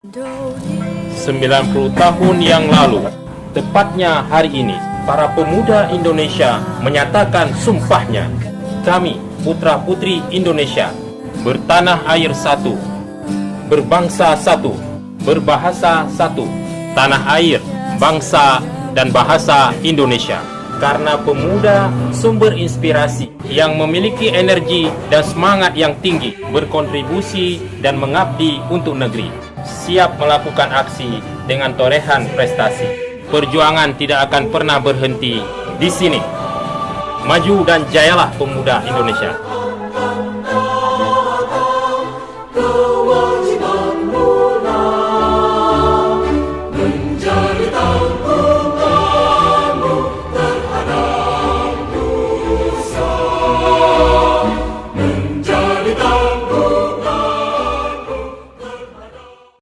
90 tahun yang lalu, tepatnya hari ini, para pemuda Indonesia menyatakan sumpahnya. Kami, putra-putri Indonesia, bertanah air satu, berbangsa satu, berbahasa satu, tanah air, bangsa, dan bahasa Indonesia. Karena pemuda sumber inspirasi yang memiliki energi dan semangat yang tinggi, berkontribusi dan mengabdi untuk negeri, siap melakukan aksi dengan torehan prestasi. Perjuangan tidak akan pernah berhenti di sini. Maju dan jayalah pemuda Indonesia.